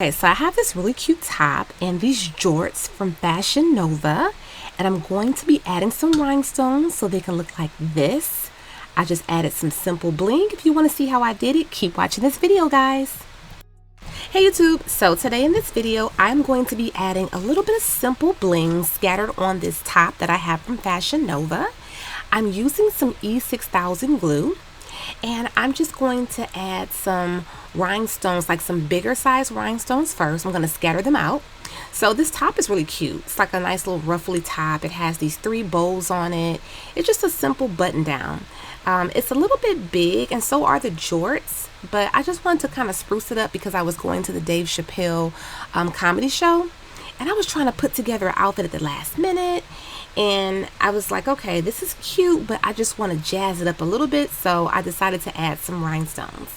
Okay, so I have this really cute top and these jorts from Fashion Nova, and I'm going to be adding some rhinestones so they can look like this. I just added some simple bling. If you want to see how I did it, keep watching this video, guys. Hey YouTube, so today in this video, I'm going to be adding a little bit of simple bling scattered on this top that I have from Fashion Nova. I'm using some E6000 glue. And I'm just going to add some rhinestones, like some bigger size rhinestones first. I'm going to scatter them out. So this top is really cute. It's like a nice little ruffly top. It has these 3 bows on it. It's just a simple button down. It's a little bit big, and so are the jorts, but I just wanted to kind of spruce it up because I was going to the Dave Chappelle comedy show, and I was trying to put together an outfit at the last minute. And I was like, okay, this is cute, but I just want to jazz it up a little bit, so I decided to add some rhinestones.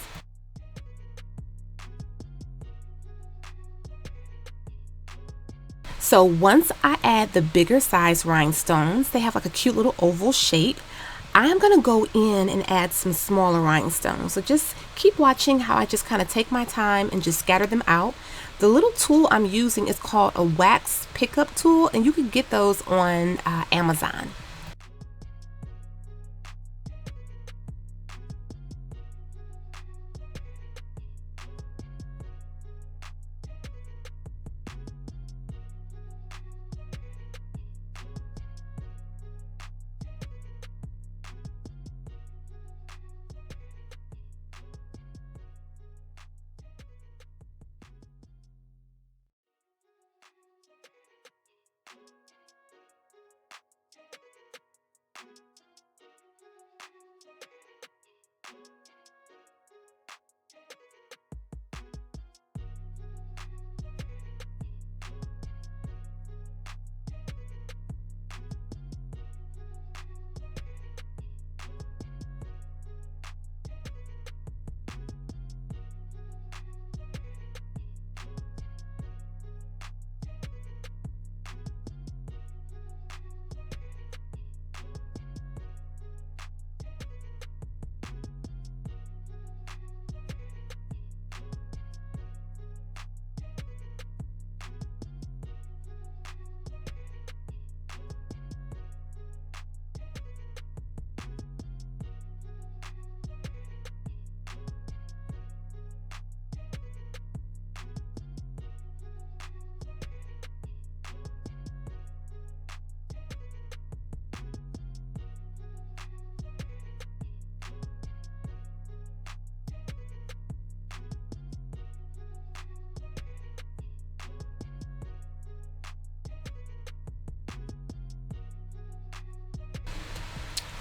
So once I add the bigger size rhinestones, they have like a cute little oval shape. I'm going to go in and add some smaller rhinestones. So just keep watching how I just kind of take my time and just scatter them out. The little tool I'm using is called a wax pickup tool, and you can get those on Amazon.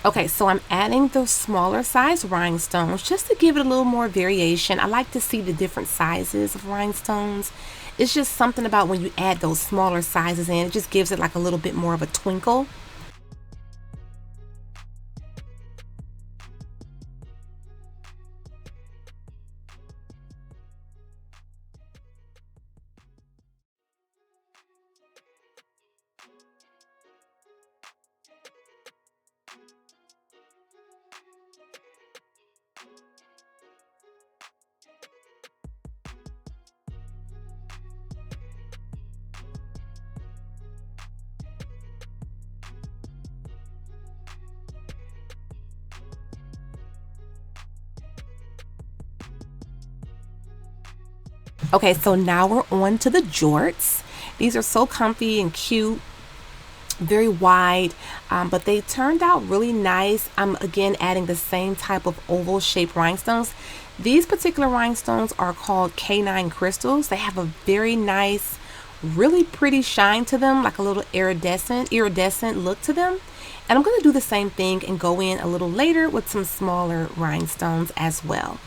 Okay, so I'm adding those smaller size rhinestones just to give it a little more variation. I like to see the different sizes of rhinestones. It's just something about when you add those smaller sizes in, it just gives it like a little bit more of a twinkle. Okay, so now we're on to the jorts. These are so comfy and cute, very wide, but they turned out really nice. I'm again adding the same type of oval shaped rhinestones. These particular rhinestones are called K9 crystals. They have a very nice, really pretty shine to them, like a little iridescent look to them. And I'm going to do the same thing and go in a little later with some smaller rhinestones as well.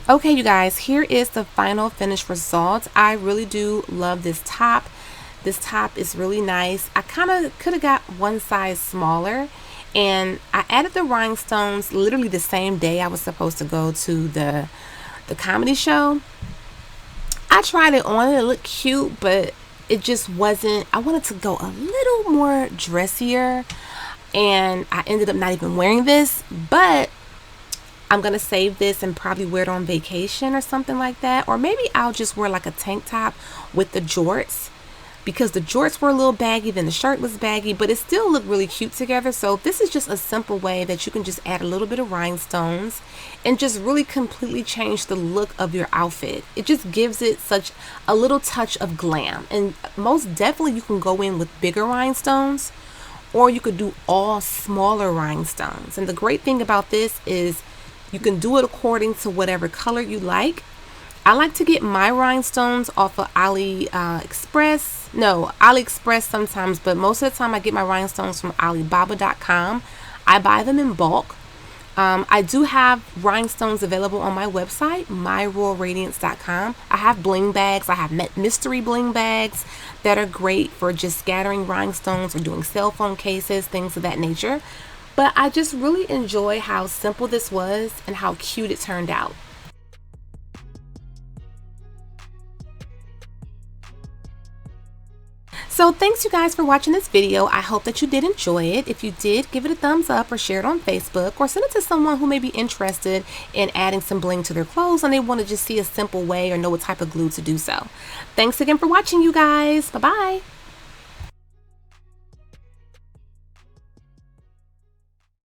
Okay, you guys, here is the final finished result. I really do love this top. This top is really nice. I kind of could have got one size smaller, and I added the rhinestones literally the same day I was supposed to go to the comedy show. I tried it on, it looked cute, but it just wasn't. I wanted to go a little more dressier, and I ended up not even wearing this, but I'm gonna save this and probably wear it on vacation or something like that. Or maybe I'll just wear like a tank top with the jorts, because the jorts were a little baggy, then the shirt was baggy, but it still looked really cute together. So this is just a simple way that you can just add a little bit of rhinestones and just really completely change the look of your outfit. It just gives it such a little touch of glam. And most definitely you can go in with bigger rhinestones, or you could do all smaller rhinestones. And the great thing about this is you can do it according to whatever color you like. I like to get my rhinestones off of AliExpress sometimes, but most of the time I get my rhinestones from Alibaba.com. I buy them in bulk. I do have rhinestones available on my website, myroyalradiance.com. I have bling bags. I have mystery bling bags that are great for just scattering rhinestones or doing cell phone cases, things of that nature. But I just really enjoy how simple this was and how cute it turned out. So thanks you guys for watching this video. I hope that you did enjoy it. If you did, give it a thumbs up or share it on Facebook, or send it to someone who may be interested in adding some bling to their clothes and they want to just see a simple way or know what type of glue to do so. Thanks again for watching, you guys. Bye-bye.